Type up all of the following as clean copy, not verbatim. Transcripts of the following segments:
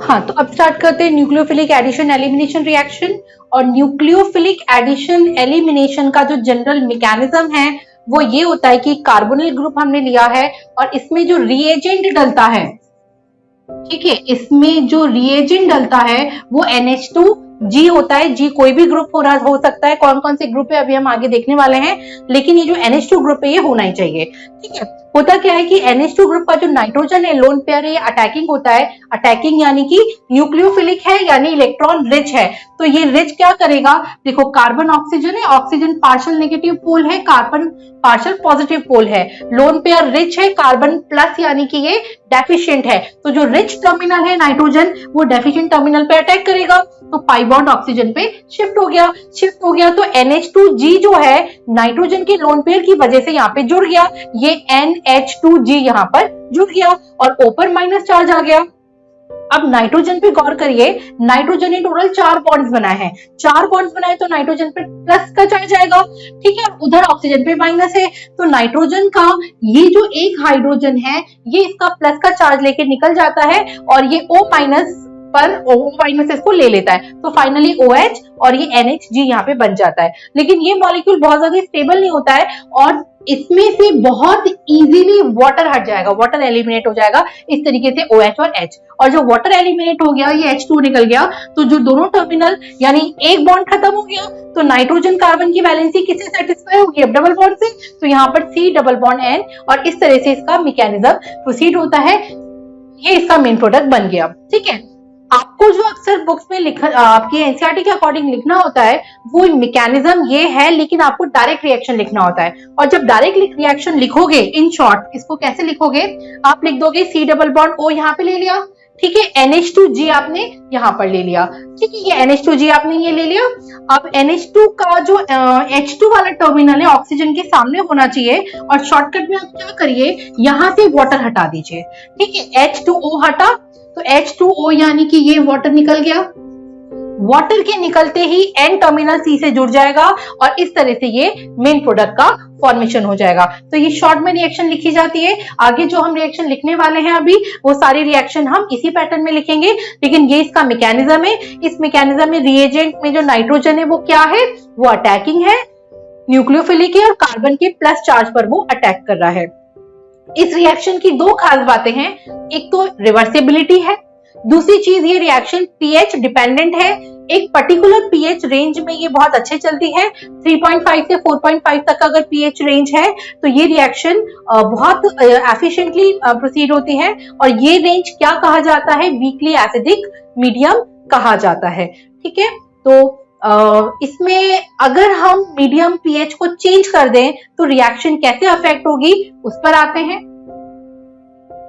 हाँ, तो अब स्टार्ट करते हैं न्यूक्लियोफिलिक एडिशन एलिमिनेशन रिएक्शन। और न्यूक्लियोफिलिक एडिशन एलिमिनेशन का जो जनरल मैकेनिज्म है वो ये होता है कि कार्बोनिल ग्रुप हमने लिया है और इसमें जो रिएजेंट डलता है, ठीक है, इसमें जो रिएजेंट डलता है वो NH2G होता है। जी कोई भी ग्रुप हो सकता है, कौन कौन से ग्रुप है अभी हम आगे देखने वाले हैं, लेकिन ये जो NH2 ग्रुप है ये होना ही चाहिए। ठीक है, होता क्या है कि NH2 ग्रुप का जो नाइट्रोजन है लोन पेयर है, ये अटैकिंग होता है। अटैकिंग यानी कि न्यूक्लियोफिलिक है यानी इलेक्ट्रॉन रिच है। तो ये रिच क्या करेगा, देखो कार्बन ऑक्सीजन है, ऑक्सीजन पार्शियल नेगेटिव पोल है, कार्बन पार्शियल पॉजिटिव पोल है, लोन पेयर रिच है, कार्बन प्लस यानी कि ये डेफिशिएंट है। तो जो रिच टर्मिनल है नाइट्रोजन वो डेफिशिएंट टर्मिनल पे अटैक करेगा, तो पाई बॉन्ड ऑक्सीजन पे शिफ्ट हो गया। तो NH2G जो है नाइट्रोजन के लोन पेयर की वजह से यहाँ पे जुड़ गया, ये NH2G यहाँ पर जुड़ गया और ऊपर माइनस चार्ज आ गया। अब नाइट्रोजन पे गौर करिए, नाइट्रोजन ने टोटल 4 बॉन्ड्स बनाए हैं, 4 बॉन्ड्स बनाए तो नाइट्रोजन पे प्लस का चार्ज आएगा, ठीक है, उधर ऑक्सीजन पे माइनस है। तो नाइट्रोजन का ये जो एक हाइड्रोजन है ये इसका प्लस का चार्ज लेके निकल जाता है और ये O माइनस पर O माइनस इसको ले लेता है, तो फाइनली OH और ये NHG यहाँ पे बन जाता है। लेकिन ये मॉलिक्यूल बहुत ज्यादा स्टेबल नहीं होता है और इसमें से बहुत इजीली वाटर हट जाएगा, वाटर एलिमिनेट हो जाएगा इस तरीके से OH और H। और जो वाटर एलिमिनेट हो गया ये H2 निकल गया, तो जो दोनों टर्मिनल यानी एक बॉन्ड खत्म हो गया, तो नाइट्रोजन कार्बन की वैलेंसी किससे सेटिस्फाई होगी, अब डबल बॉन्ड से, तो यहाँ पर C डबल बॉन्ड N और इस तरह से इसका मैकेनिज्म प्रोसीड होता है। ये इसका मेन प्रोडक्ट बन गया। ठीक है, आपको जो अक्सर बुक्स में लिखा आपकी एनसीईआरटी के अकॉर्डिंग लिखना होता है वो मैकेनिज्म ये है, लेकिन आपको डायरेक्ट रिएक्शन लिखना होता है। और जब डायरेक्ट रिएक्शन लिखोगे, इन शॉर्ट इसको कैसे लिखोगे, आप लिख दोगे C डबल बॉन्ड O यहाँ पे ले लिया, ठीक है, NH2G आपने यहाँ पर ले लिया, ठीक है, ये NH2G आपने ये ले लिया। अब NH2 का जो H2 वाला टर्मिनल है ऑक्सीजन के सामने होना चाहिए और शॉर्टकट में आप क्या करिए, यहाँ से वाटर हटा दीजिए, ठीक है, H2O हटा, तो H2O यानी कि ये वाटर निकल गया, वाटर के निकलते ही N टर्मिनल C से जुड़ जाएगा और इस तरह से ये मेन प्रोडक्ट का फॉर्मेशन हो जाएगा। तो ये शॉर्ट में रिएक्शन लिखी जाती है। आगे जो हम रिएक्शन लिखने वाले हैं अभी वो सारी रिएक्शन हम इसी पैटर्न में लिखेंगे, लेकिन ये इसका मैकेनिज्म है। इस मैकेनिज्म में रिएजेंट में जो नाइट्रोजन है वो क्या है, वो अटैकिंग है, न्यूक्लियोफिलिक है और कार्बन के प्लस चार्ज पर वो अटैक कर रहा है। इस रिएक्शन की दो खास बातें हैं, एक तो रिवर्सिबिलिटी है, दूसरी चीज ये रिएक्शन पीएच डिपेंडेंट है। एक पर्टिकुलर पीएच रेंज में ये बहुत अच्छे चलती है, 3.5 से 4.5 तक अगर पीएच रेंज है तो ये रिएक्शन बहुत एफिशिएंटली प्रोसीड होती है और ये रेंज क्या कहा जाता है, वीकली एसिडिक मीडियम कहा जाता है। ठीक है, तो इसमें अगर हम मीडियम पीएच को चेंज कर दें तो रिएक्शन कैसे अफेक्ट होगी उस पर आते हैं।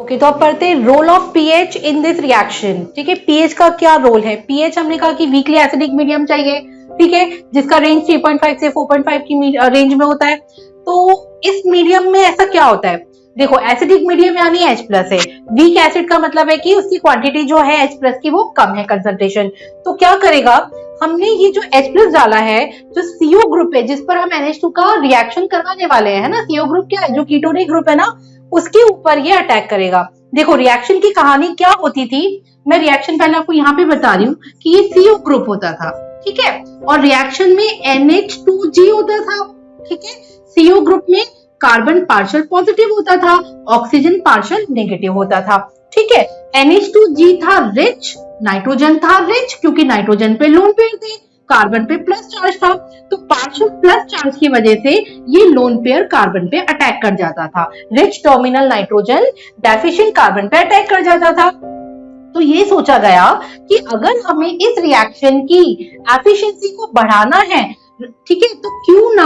ओके, तो अब पढ़ते हैं role of pH in this reaction. ठीक है, पीएच का क्या रोल है, पीएच हमने कहा कि वीकली एसिडिक मीडियम चाहिए, ठीक है, जिसका रेंज 3.5 से 4.5 की रेंज में होता है। तो इस मीडियम में ऐसा क्या होता है, देखो एसिडिक मीडियम यानी H+ है, वीक एसिड का मतलब है कि उसकी क्वांटिटी जो है H+ की वो कम है कंसंट्रेशन। तो क्या करेगा, हमने ये जो H+ डाला है, जो CO ग्रुप है जिस पर हम NH2 का रिएक्शन करवाने वाले हैं ना, CO ग्रुप क्या है, जो कीटोनिक ग्रुप है ना, उसके ऊपर ये अटैक करेगा। देखो रिएक्शन की कहानी क्या होती थी, मैं रिएक्शन पहले आपको यहाँ पे बता रही हूँ कि ये CO ग्रुप होता था, ठीक है, और रिएक्शन में NH2G होता था, ठीक है, CO ग्रुप में कार्बन पार्शियल पॉजिटिव होता था, ऑक्सीजन पार्शियल नेगेटिव होता था, ठीक है, NH2G था रिच, नाइट्रोजन था रिच क्योंकि नाइट्रोजन पे लोन पेयर थे, कार्बन पे प्लस चार्ज था, तो पार्शियल प्लस चार्ज की वजह से ये लोन पेयर कार्बन पे अटैक कर जाता था, rich terminal nitrogen deficient carbon पे अटैक कर जाता था। तो ये सोचा गया कि अगर हमें इस रिएक्शन की एफिशिएंसी को बढ़ाना है, ठीक है, तो क्यों ना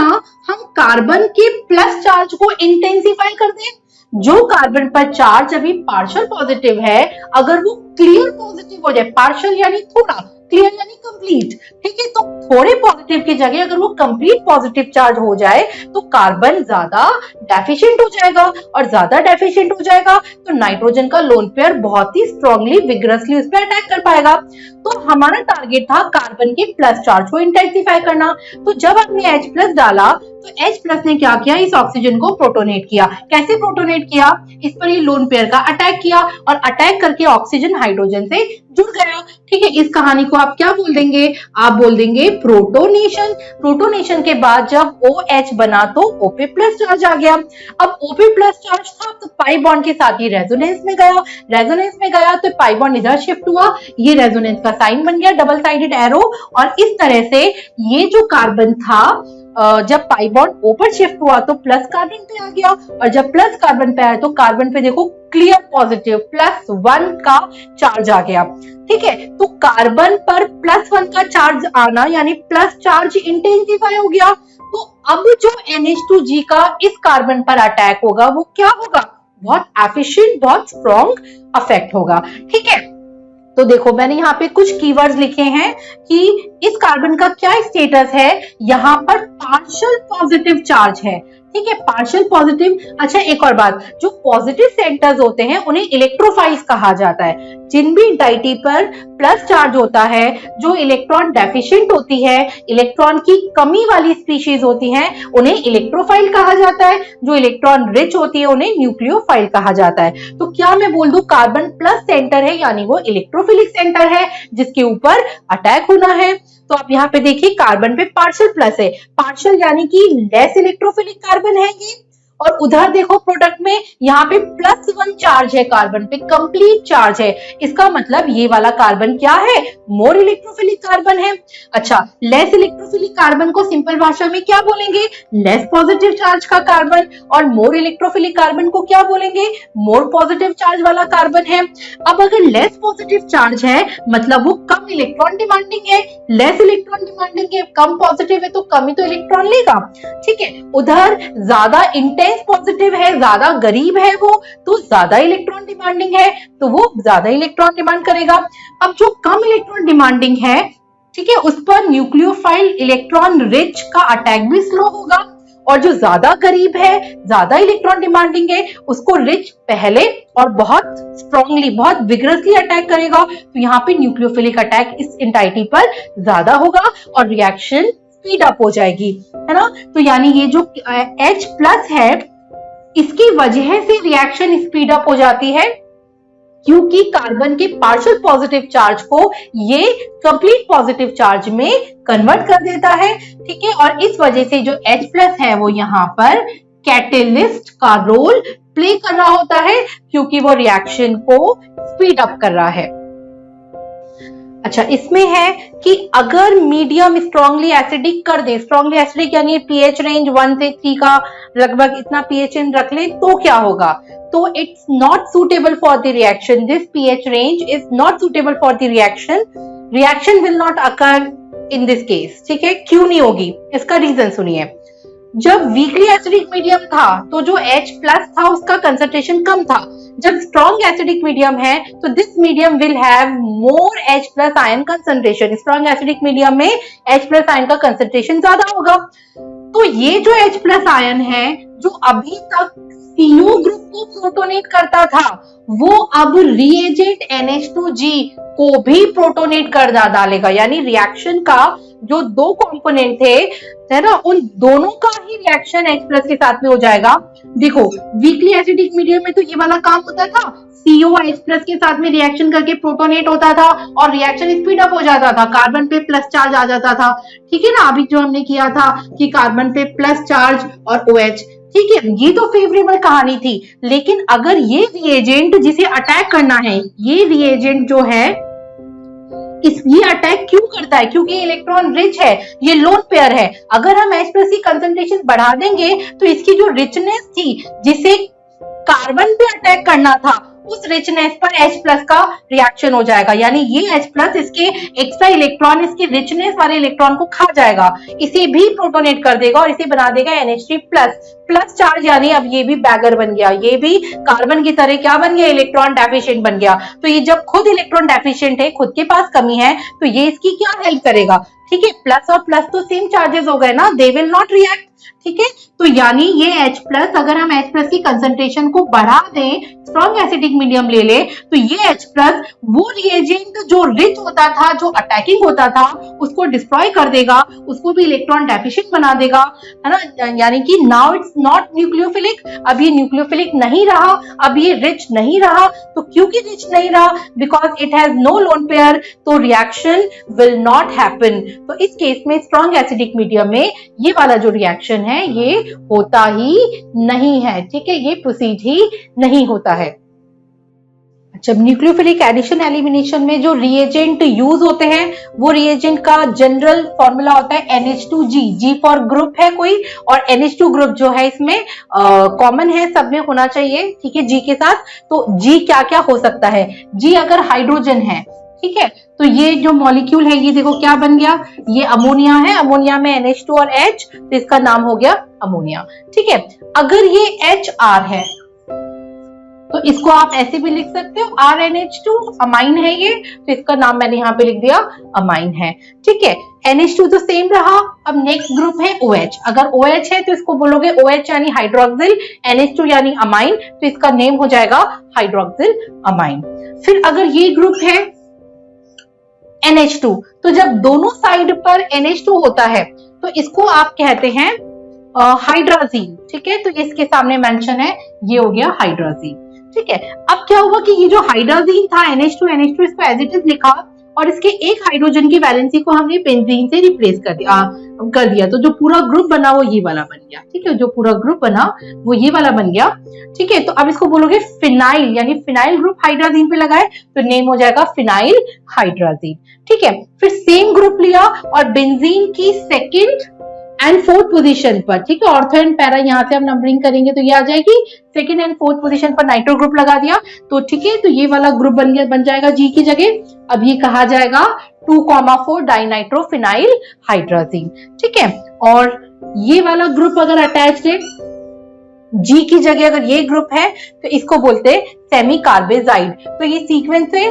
हम कार्बन के प्लस चार्ज को इंटेंसिफाई कर दें। जो कार्बन पर चार्ज अभी पार्शियल पॉजिटिव है, अगर वो क्लियर पॉजिटिव हो जाए, पार्शियल यानी थोड़ा, क्लियर यानी कंप्लीट। ठीक है, तो थोड़े पॉजिटिव की जगह अगर वो कंप्लीट पॉजिटिव चार्ज हो जाए तो कार्बन ज्यादा डेफिशिएंट हो जाएगा, और ज्यादा डेफिशिएंट हो जाएगा तो नाइट्रोजन का लोन पेयर बहुत ही स्ट्रांगली विग्रसली उस पर अटैक कर पाएगा। तो हमारा टारगेट था कार्बन के प्लस चार्ज को इंटेंसिफाई करना। तो जब हमने H प्लस डाला तो H प्लस ने क्या किया, इस ऑक्सीजन को प्रोटोनेट किया। कैसे प्रोटोनेट किया, इस पर ये लोन पेयर का अटैक किया और अटैक करके ऑक्सीजन हाइड्रोजन से जुड़ गया। ठीक है, इस कहानी को आप क्या बोल देंगे, आप बोल देंगे प्रोटोनेशन। प्रोटोनेशन के बाद जब OH बना तो OP प्लस चार्ज आ गया। अब OP प्लस चार्ज था तो पाई बॉन्ड के साथ ये रेजोनेंस में गया, रेजोनेंस में गया तो पाई बॉन्ड इधर शिफ्ट हुआ, ये रेजोनेंस का साइन बन गया, डबल साइडेड एरो। और इस तरह से ये जो कार्बन था जब पाई बॉन्ड ऊपर शिफ्ट हुआ तो प्लस कार्बन पे आ गया, और जब प्लस कार्बन पे आया तो कार्बन पे देखो क्लियर पॉजिटिव +1 का चार्ज आ गया। ठीक है, तो कार्बन पर +1 का चार्ज आना यानी प्लस चार्ज इंटेंसिफाई हो गया। तो अब जो NH2G का इस कार्बन पर अटैक होगा वो क्या होगा, बहुत एफिशिएंट, बहुत स्ट्रॉन्ग इफेक्ट होगा। ठीक है, तो देखो मैंने यहाँ पे कुछ कीवर्ड्स लिखे हैं कि इस कार्बन का क्या स्टेटस है। यहाँ पर पार्शियल पॉजिटिव चार्ज है। ठीक है, पार्शियल पॉजिटिव। अच्छा, एक और बात, जो पॉजिटिव सेंटर्स होते हैं उन्हें इलेक्ट्रोफाइल्स कहा जाता है। जिन भी इंटाइटी पर प्लस चार्ज होता है, जो इलेक्ट्रॉन डेफिशिएंट होती है, इलेक्ट्रॉन की कमी वाली स्पीशीज होती हैं, उन्हें इलेक्ट्रोफाइल कहा जाता है। जो इलेक्ट्रॉन रिच होती है उन्हें न्यूक्लियोफाइल कहा जाता है। तो क्या मैं बोल दूं कार्बन प्लस सेंटर है यानी वो इलेक्ट्रोफिलिक सेंटर है जिसके ऊपर अटैक होना है। तो आप यहाँ पे देखिए कार्बन पे पार्शियल प्लस है, पार्शियल यानी कि लेस इलेक्ट्रोफिलिक कार्बन है ये, और उधर देखो प्रोडक्ट में यहाँ पे +1 चार्ज है, कार्बन पे कंप्लीट चार्ज है। इसका मतलब ये वाला कार्बन क्या है, मोर इलेक्ट्रोफिलिक कार्बन है। अच्छा, लेस इलेक्ट्रोफिलिक कार्बन को सिंपल भाषा में क्या बोलेंगे, लेस पॉजिटिव चार्ज का कार्बन, और मोर इलेक्ट्रोफिलिक कार्बन को क्या बोलेंगे, मोर पॉजिटिव चार्ज वाला कार्बन है। अब अगर लेस पॉजिटिव चार्ज है मतलब वो कम इलेक्ट्रॉन डिमांडिंग है, लेस इलेक्ट्रॉन डिमांडिंग है, कम पॉजिटिव है तो कम ही तो इलेक्ट्रॉन लेगा। ठीक है, उधर ज्यादा इंटेंस पॉजिटिव है, ज्यादा गरीब है वो, तो ज्यादा इलेक्ट्रॉन डिमांडिंग है तो वो ज्यादा इलेक्ट्रॉन डिमांड करेगा। अब जो कम इलेक्ट्रॉन डिमांडिंग है, ठीक है, उस पर न्यूक्लियोफाइल इलेक्ट्रॉन रिच का अटैक भी स्लो होगा, और जो ज्यादा गरीब है, ज्यादा इलेक्ट्रॉन डिमांडिंग है, उसको रिच पहले और बहुत स्ट्रांगली, बहुत विग्रसली अटैक करेगा। तो यहाँ पे न्यूक्लियोफिलिक अटैक इस इंटाइटी पर ज्यादा होगा और रिएक्शन स्पीड अप हो जाएगी, है ना। तो यानी ये जो H प्लस है इसकी वजह से रिएक्शन स्पीड अप हो जाती है, क्योंकि कार्बन के पार्शियल पॉजिटिव चार्ज को ये कंप्लीट पॉजिटिव चार्ज में कन्वर्ट कर देता है। ठीक है, और इस वजह से जो H प्लस है वो यहाँ पर कैटेलिस्ट का रोल प्ले कर रहा होता है, क्योंकि वो रिएक्शन को स्पीड अप कर रहा है। अच्छा, इसमें है कि अगर मीडियम स्ट्रांगली एसिडिक कर दे, स्ट्रांगली एसिडिक यानी पीएच रेंज 1 से 3 का लगभग इतना पीएच रेंज रख ले तो क्या होगा, तो it's not suitable for the reaction, this pH range is not suitable for the reaction, reaction will not occur in this case. ठीक है, क्यों नहीं होगी, इसका रीजन सुनिए। जब वीकली एसिडिक मीडियम था तो जो H प्लस था उसका कंसंट्रेशन कम था। जब स्ट्रॉन्ग एसिडिक मीडियम है तो this medium will have more H plus ion concentration, strong acidic medium में H प्लस आयन का कंसंट्रेशन ज्यादा होगा। तो ये जो H प्लस आयन है जो अभी तक CO ग्रुप को प्रोटोनेट करता था, वो अब रिएजेंट NH2G को भी प्रोटोनेट कर डालेगा, यानी रिएक्शन का जो दो कंपोनेंट थे, है ना, उन दोनों का ही रिएक्शन H प्लस के साथ में हो जाएगा। देखो वीकली एसिडिक मीडियम में तो ये वाला काम होता था, CO H प्लस के साथ में रिएक्शन करके प्रोटोनेट होता था और रिएक्शन स्पीड अप हो जाता था, कार्बन पे प्लस चार्ज आ जाता था। ठीक है ना, अभी जो हमने किया था कि कार्बन पे प्लस चार्ज और OH, ठीक है, ये तो फेवरेबल कहानी थी। लेकिन अगर ये रिएजेंट जिसे अटैक करना है, ये रिएजेंट जो है ये अटैक क्यों करता है, क्योंकि इलेक्ट्रॉन रिच है, ये लोन पेयर है। अगर हम H प्लस की कंसंट्रेशन बढ़ा देंगे तो इसकी जो रिचनेस थी जिसे कार्बन पे अटैक करना था उस रिचनेस पर H+ का रिएक्शन हो जाएगा, यानी ये H+ इसके एक्स्ट्रा इलेक्ट्रॉन, इसके रिचनेस वाले इलेक्ट्रॉन को खा जाएगा, इसे भी प्रोटोनेट कर देगा और इसे बना देगा NH3+ प्लस चार्ज, यानी अब ये भी बैगर बन गया, ये भी कार्बन की तरह क्या बन गया, इलेक्ट्रॉन डेफिशिएंट बन गया। तो ये जब खुद इलेक्ट्रॉन डेफिशिएंट है, खुद के पास कमी है, तो ये इसकी क्या हेल्प करेगा, ठीक है, प्लस और प्लस तो सेम चार्जेस हो गए ना, दे विल नॉट रिएक्ट, ठीक है। तो यानी ये H+, अगर हम H+ की कंसंट्रेशन को बढ़ा दें, स्ट्रॉन्ग एसिडिक मीडियम ले ले, तो ये H+ वो रिएजेंट जो रिच होता था, जो अटैकिंग होता था, उसको डिस्ट्रॉय कर देगा, उसको भी इलेक्ट्रॉन डेफिशिएंट बना देगा, है ना, यानी कि नाउ इट्स नॉट न्यूक्लियोफिलिक, अब ये न्यूक्लियोफिलिक नहीं रहा, अब ये रिच नहीं रहा। तो क्योंकि रिच नहीं रहा, because it has no lone pair, तो रिएक्शन विल नॉट हैपन। तो इस केस में स्ट्रॉन्ग एसिडिक मीडियम में ये वाला जो रिएक्शन है ये होता ही नहीं है, ठीक है, ये प्रोसीड ही नहीं होता है। जब न्यूक्लियोफिलिक एडिशन एलिमिनेशन में जो रिएजेंट यूज होते हैं, वो रिएजेंट का जनरल फॉर्मूला होता है NH2G, G फॉर ग्रुप है कोई, और NH2 ग्रुप जो है इसमें कॉमन है, सब में होना चाहिए, ठीक है, G के साथ। तो G क्या क्या हो सकता है, G अगर हाइड्रोजन है, ठीक है, तो ये जो मॉलिक्यूल है ये देखो क्या बन गया, ये अमोनिया है, अमोनिया में NH2 और H, तो इसका नाम हो गया अमोनिया, ठीक है। अगर ये HR है तो इसको आप ऐसे भी लिख सकते हो RNH2, अमाइन है ये, तो इसका नाम मैंने यहाँ पे लिख दिया अमाइन है, ठीक है। NH2 तो सेम रहा। अब नेक्स्ट ग्रुप है OH, अगर OH है तो इसको बोलोगे OH यानी हाइड्रोक्सिल, NH2 यानी अमाइन, तो इसका नेम हो जाएगा हाइड्रोक्सिल अमाइन। फिर अगर ये ग्रुप है NH2, तो जब दोनों साइड पर NH2 होता है तो इसको आप कहते हैं हाइड्राजीन, ठीक है, तो इसके सामने मेंशन है, ये हो गया हाइड्राजीन, ठीक है। अब क्या हुआ कि ये जो हाइड्राजीन था NH2 इसको एज इट इज लिखा और इसके एक हाइड्रोजन की वैलेंसी को हमने बेंजीन से रिप्लेस कर दिया, तो जो पूरा ग्रुप बना वो ये वाला बन गया, ठीक है, जो पूरा ग्रुप बना वो ये वाला बन गया, ठीक है। तो अब इसको बोलोगे फिनाइल, यानी फिनाइल ग्रुप हाइड्राजीन पे लगाए तो नेम हो जाएगा फिनाइल हाइड्राजीन, ठीक है। फिर सेम ग्रुप लिया और बेंजीन की सेकंड एंड फोर्थ पोजीशन पर, ठीक है, ऑर्थो एंड पैरा यहाँ से हम नंबरिंग करेंगे तो ये आ जाएगी, सेकंड एंड फोर्थ पोजीशन पर नाइट्रो ग्रुप लगा दिया, तो ठीक है, तो ये वाला ग्रुप बन जाएगा G की जगह। अब ये कहा जाएगा 2,4 डाइनाइट्रो फिनाइल हाइड्राजीन, ठीक है। और ये वाला ग्रुप अगर अटैच्ड है G की जगह, अगर ये ग्रुप है तो इसको बोलते हैं सेमी कार्बेजाइड। तो ये सीक्वेंस है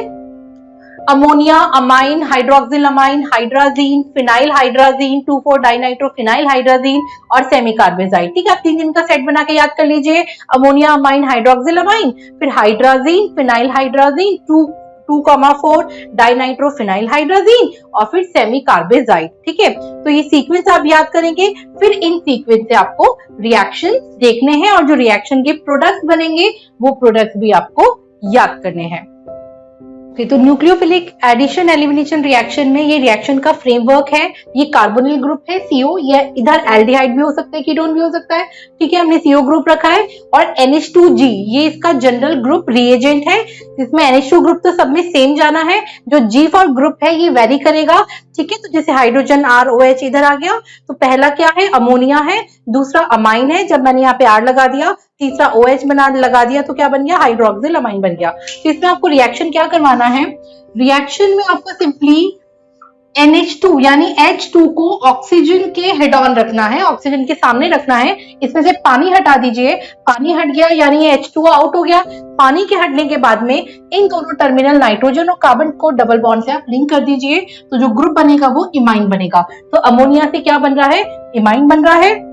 ammonia, amine, hydroxyl amine, hydrazine, phenyl hydrazine, 2,4 dinitro phenyl hydrazine और सेमी कार्बेजाइड, ठीक है। आप 3 दिन का सेट बना के याद कर लीजिए, अमोनिया, अमाइन, हाइड्रोक्सिल अमाइन, फिर hydrazine, phenyl hydrazine, 2,4 dinitro phenyl hydrazine और फिर सेमी कार्बेजाइड, ठीक है। तो ये सीक्वेंस आप याद करेंगे, फिर इन सीक्वेंस से आपको रिएक्शन देखने हैं और जो रिएक्शन के प्रोडक्ट्स बनेंगे वो प्रोडक्ट्स भी आपको याद करने हैं। तो न्यूक्लियोफिलिक एडिशन एलिमिनेशन रिएक्शन में ये रिएक्शन का फ्रेमवर्क है, ये कार्बोनिल ग्रुप है CO, या इधर एल्डिहाइड भी हो सकता है, कीटोन भी हो सकता है, ठीक है, हमने CO ग्रुप रखा है, और NH2G ये इसका जनरल ग्रुप रिएजेंट है, जिसमें NH2 ग्रुप तो सब में सेम जाना है, जो G फॉर ग्रुप है ये वेरी करेगा, ठीक है। तो जैसे हाइड्रोजन ROH इधर आ गया, तो पहला क्या है, अमोनिया है, दूसरा अमाइन है, जब मैंने यहाँ पे R लगा दिया, तीसरा OH लगा दिया तो क्या बन गया, हाइड्रोक्सिल अमाइन बन गया। तो इसमें आपको रिएक्शन क्या करवाना है, रिएक्शन में आपको सिंपली NH2 यानी H2 को ऑक्सीजन के हेड ऑन रखना है, ऑक्सीजन के सामने रखना है, इसमें से पानी हटा दीजिए, पानी हट गया यानी ये H2 आउट हो गया। पानी के हटने के बाद में इन दोनों टर्मिनल नाइट्रोजन और कार्बन को डबल बॉन्ड से आप लिंक कर दीजिए, तो जो ग्रुप बनेगा वो इमाइन बनेगा। तो अमोनिया से क्या बन रहा है, इमाइन बन रहा है।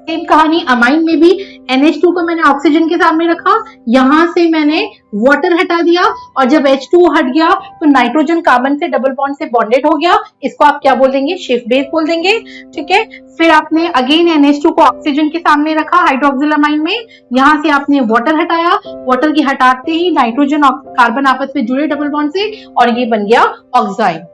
सेम कहानी अमाइन में भी NH2 को मैंने ऑक्सीजन के सामने रखा, यहां से मैंने वाटर हटा दिया, और जब H2 हट गया तो नाइट्रोजन कार्बन से डबल बॉन्ड से बॉन्डेड हो गया, इसको आप क्या बोल देंगे, शिफ्ट बेस बोल देंगे, ठीक है। फिर आपने अगेन NH2 को ऑक्सीजन के सामने रखा हाइड्रोक्सिल अमाइन में, यहां से आपने वाटर हटाया, वाटर की हटाते ही नाइट्रोजन और कार्बन आपस में जुड़े डबल बॉन्ड से, और ये बन गया ऑक्साइड।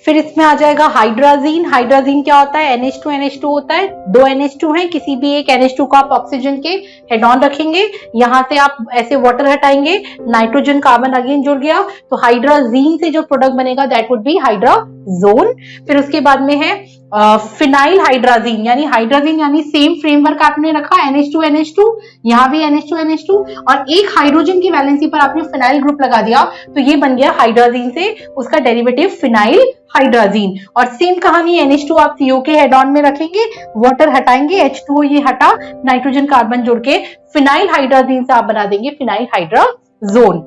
फिर इसमें आ जाएगा हाइड्राजीन। हाइड्राजीन क्या होता है, NH2 होता है, 2 NH2 है, किसी भी एक NH2 को आप ऑक्सीजन के हेड ऑन रखेंगे, यहां से आप ऐसे वाटर हटाएंगे, नाइट्रोजन कार्बन अगेन जुड़ गया, तो हाइड्राजीन से जो प्रोडक्ट बनेगा that would be hydrazine. Zone. फिर उसके बाद में है फिनाइल हाइड्राजीन, यानी हाइड्राजीन यानी सेम फ्रेमवर्क आपने रखा NH2 यहाँ भी NH2 और एक हाइड्रोजन की वैलेंसी पर आपने फिनाइल ग्रुप लगा दिया तो ये बन गया हाइड्राजीन से उसका डेरिवेटिव फिनाइल हाइड्राजीन। और सेम कहानी NH2 आप CO के हेड ऑन में रखेंगे, वाटर हटाएंगे, H2O ये हटा, नाइट्रोजन कार्बन जोड़ के फिनाइल हाइड्राजीन से आप बना देंगे फिनाइल हाइड्राजोन।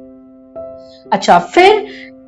अच्छा, फिर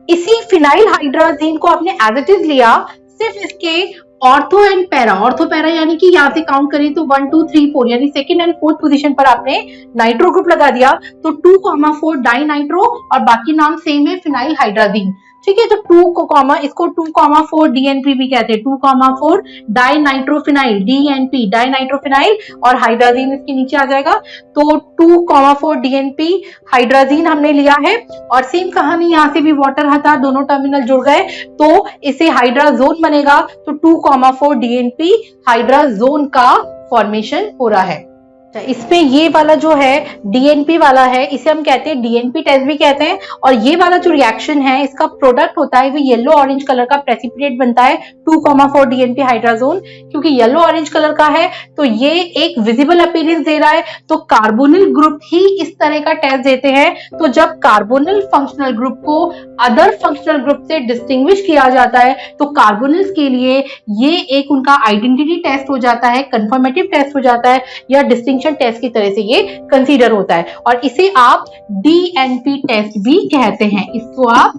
इसी फिनाइल हाइड्राजीन को आपने एज इट इज लिया, सिर्फ इसके ortho and para, ortho para यानी कि यहाँ से काउंट करें तो 1 2 3 4 यानी सेकंड एंड फोर्थ पोजीशन पर आपने नाइट्रो ग्रुप लगा दिया तो 2,4 डाई नाइट्रो और बाकी नाम सेम है फिनाइल हाइड्राजीन। ठीक है, तो 2, इसको 2,4 DNP भी कहते हैं, 2,4 di nitrophenyl DNP di nitrophenyl और हाइड्राजीन इसके नीचे आ जाएगा तो 2,4 DNP हाइड्राजीन हमने लिया है। और सेम कहानी यहाँ से भी वाटर हटा, दोनों टर्मिनल जुड़ गए तो इसे हाइड्राजोन बनेगा तो 2,4 DNP हाइड्राजोन का फॉर्मेशन हो रहा है। इसमें ये वाला जो है DNP वाला है इसे हम कहते हैं DNP टेस्ट भी कहते हैं और ये वाला जो रिएक्शन है इसका प्रोडक्ट होता है वो येलो ऑरेंज कलर का प्रेसिपिटेट बनता है 2,4 DNP हाइड्राजोन। क्योंकि येलो ऑरेंज कलर का है तो ये एक विजिबल अपीयरेंस दे रहा है तो कार्बोनिल ग्रुप ही इस तरह का टेस्ट देते हैं। तो जब कार्बोनिल फंक्शनल ग्रुप को अदर फंक्शनल ग्रुप से डिस्टिंग्विश किया जाता है तो कार्बोनिल्स के लिए ये एक उनका आइडेंटिटी टेस्ट हो जाता है, कंफर्मेटिव टेस्ट हो जाता है या डिस्टिंक्शन टेस्ट की तरह से ये कंसीडर होता है और इसे आप DNP टेस्ट भी कहते हैं, इसको आप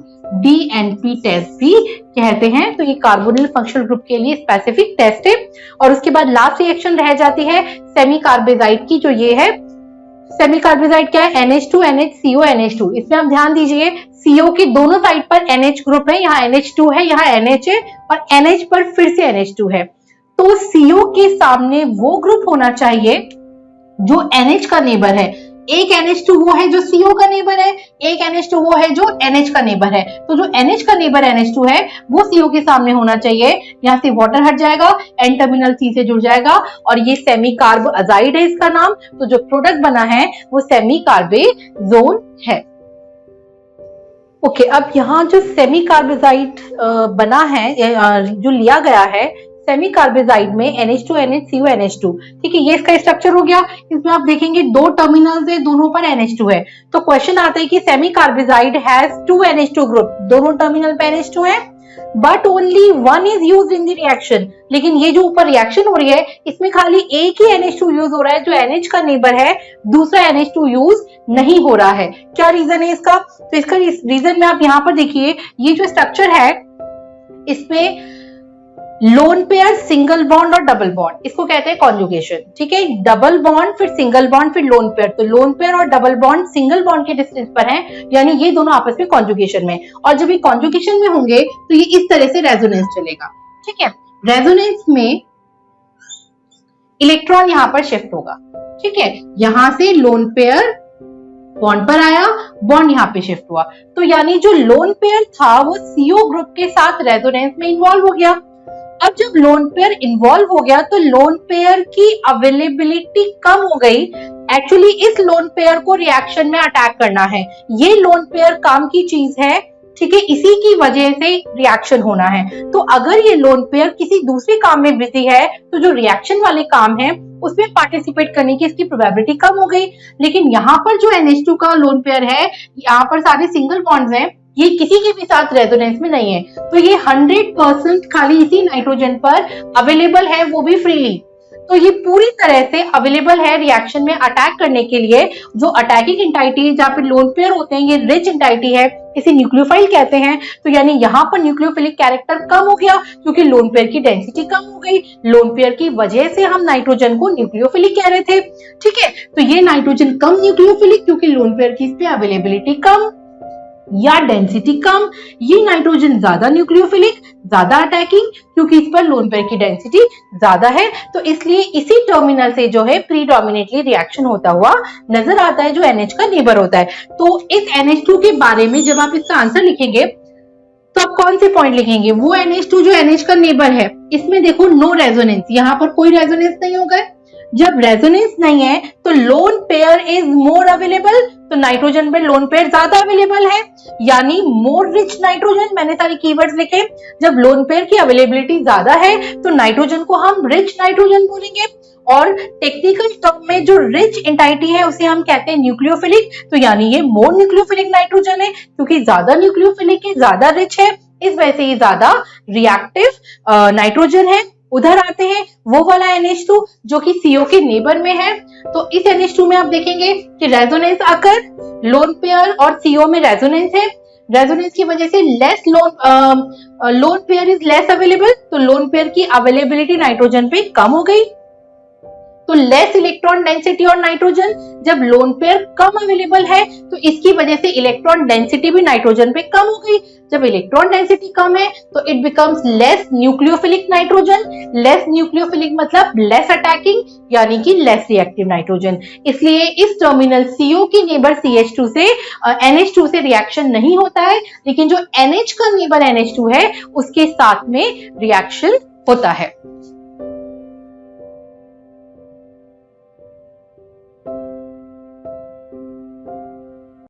DNP टेस्ट भी कहते हैं। तो ये कार्बोनिल फंक्शनल ग्रुप के लिए स्पेसिफिक टेस्ट है। और उसके बाद लास्ट रिएक्शन रह जाती है सेमी कार्बेजाइड की, जो ये है सेमी कार्बेजाइड क्या है NH2 NH CO NH2। इसमें आप ध्यान दीजिए CO की दोनों साइड पर NH ग्रुप है, यहाँ NH2 है, यहाँ NH है और NH पर फिर से NH2 है तो CO के सामने वो ग्रुप होना चाहिए जो NH का नेबर है। एक NH2 वो है जो CO का नेबर है, एक NH2 वो है जो NH का नेबर है। तो जो NH का नेबर NH2 है वो CO के सामने होना चाहिए। यहाँ से वाटर हट जाएगा, N टर्मिनल C से जुड़ जाएगा और ये सेमी कार्ब अजाइड है इसका नाम। तो जो प्रोडक्ट बना है वो सेमी कार्बेजोन है। ओके, अब यहाँ जो सेमी कार्बेजाइड बना है जो लिया गया है सेमी कार्बेजाइड में NH2 NHCO NH2, ठीक है, ये इसका स्ट्रक्चर हो गया। इसमें आप देखेंगे दो टर्मिनल्स है, दोनों पर NH2 है। तो क्वेश्चन आता है कि semi carbazide has 2 NH2 group, दोनों टर्मिनल पे NH2 है but only one is used in the reaction. लेकिन ये जो ऊपर रिएक्शन हो रही है इसमें खाली एक ही NH2 यूज हो रहा है जो NH का नेबर है, दूसरा NH2 यूज नहीं हो रहा है। क्या रीजन है इसका? तो इसका रीजन में आप यहाँ पर देखिए, ये जो स्ट्रक्चर है इसमें लोन पेयर, सिंगल बॉन्ड और डबल बॉन्ड, इसको कहते हैं कॉन्जुगेशन। ठीक है, डबल बॉन्ड फिर सिंगल बॉन्ड फिर लोन पेयर। तो लोन पेयर और डबल बॉन्ड सिंगल बॉन्ड के डिस्टेंस पर हैं, यानी ये दोनों आपस में कॉन्जुगेशन में। और जब ये कॉन्जुगेशन में होंगे तो ये इस तरह से रेजोनेंस चलेगा। ठीक है, रेजोनेंस में इलेक्ट्रॉन यहां पर शिफ्ट होगा। ठीक है, यहां से लोन पेयर बॉन्ड पर आया, बॉन्ड यहाँ पे शिफ्ट हुआ, तो यानी जो लोन पेयर था वो CO ग्रुप के साथ रेजोनेंस में इन्वॉल्व हो गया। अब जब लोन पेयर इन्वॉल्व हो गया तो लोन पेयर की अवेलेबिलिटी कम हो गई। एक्चुअली इस लोन पेयर को रिएक्शन में अटैक करना है, ये लोन पेयर काम की चीज है। ठीक है, इसी की वजह से रिएक्शन होना है। तो अगर ये लोन पेयर किसी दूसरे काम में बिजी है तो जो रिएक्शन वाले काम है उसमें पार्टिसिपेट करने की इसकी प्रोबेबिलिटी कम हो गई। लेकिन यहाँ पर जो NH2 का लोन पेयर है, यहाँ पर सारे सिंगल बॉन्ड्स हैं, ये किसी के भी साथ रेजोनेंस में नहीं है, तो ये 100% खाली इसी नाइट्रोजन पर अवेलेबल है, वो भी फ्रीली। तो ये पूरी तरह से अवेलेबल है रिएक्शन में अटैक करने के लिए। जो अटैकिंग एंटाइटी जहाँ पे लोन पेयर होते हैं ये रिच एंटाइटी है, इसे न्यूक्लियोफाइल कहते हैं। तो यानी यहाँ पर न्यूक्लियोफिलिक कैरेक्टर कम हो गया क्योंकि लोन पेयर की डेंसिटी कम हो गई। लोन पेयर की वजह से हम नाइट्रोजन को न्यूक्लियोफिलिक कह रहे थे। ठीक है, तो ये नाइट्रोजन कम न्यूक्लियोफिलिक क्योंकि लोन पेयर की इस पे अवेलेबिलिटी कम या डेंसिटी कम। ये नाइट्रोजन ज्यादा न्यूक्लियोफिलिक, ज्यादा अटैकिंग क्योंकि इस पर लोन पेयर की डेंसिटी ज्यादा है। तो इसलिए इसी टर्मिनल से जो है प्रीडोमिनेटली रिएक्शन होता हुआ नजर आता है जो NH का नेबर होता है। तो इस NH2 के बारे में जब आप इसका आंसर लिखेंगे तो आप कौन से पॉइंट लिखेंगे? वो NH2 जो NH का नेबर है इसमें देखो नो रेजोनेंस, यहाँ पर कोई रेजोनेंस नहीं होगा। जब रेजोनेंस नहीं है तो lone pair is more available, तो नाइट्रोजन में लोन पेयर ज्यादा अवेलेबल है, यानी मोर रिच नाइट्रोजन। मैंने सारे कीवर्ड्स लिखे। जब लोन पेयर की अवेलेबिलिटी ज्यादा है तो नाइट्रोजन को हम रिच नाइट्रोजन बोलेंगे, और टेक्निकल टर्म में जो रिच एंटाइटी है उसे हम कहते हैं न्यूक्लियोफिलिक। तो यानी ये मोर न्यूक्लियोफिलिक नाइट्रोजन है, क्योंकि ज्यादा न्यूक्लियोफिलिक है, ज्यादा रिच है, इस वजह से ये ज्यादा रिएक्टिव नाइट्रोजन है। उधर आते हैं वो वाला NH2 जो कि CO के नेबर में है। तो इस NH2 में आप देखेंगे कि रेजोनेंस आकर लोन पेयर और CO में रेजोनेंस है। रेजोनेंस की वजह से less lone pair is less available, तो लोन पेयर की अवेलेबिलिटी नाइट्रोजन पे कम हो गई। तो लेस इलेक्ट्रॉन डेंसिटी और नाइट्रोजन, जब लोन पेयर कम अवेलेबल है तो इसकी वजह से इलेक्ट्रॉन डेंसिटी भी नाइट्रोजन पे कम हो गई। जब इलेक्ट्रॉन डेंसिटी कम है तो it becomes less nucleophilic nitrogen. Less nucleophilic मतलब लेस अटैकिंग, यानी कि लेस रिएक्टिव नाइट्रोजन। इसलिए इस टर्मिनल CO की नेबर CH2 से NH2 से रिएक्शन नहीं होता है, लेकिन जो NH का नेबर NH2 है उसके साथ में रिएक्शन होता है।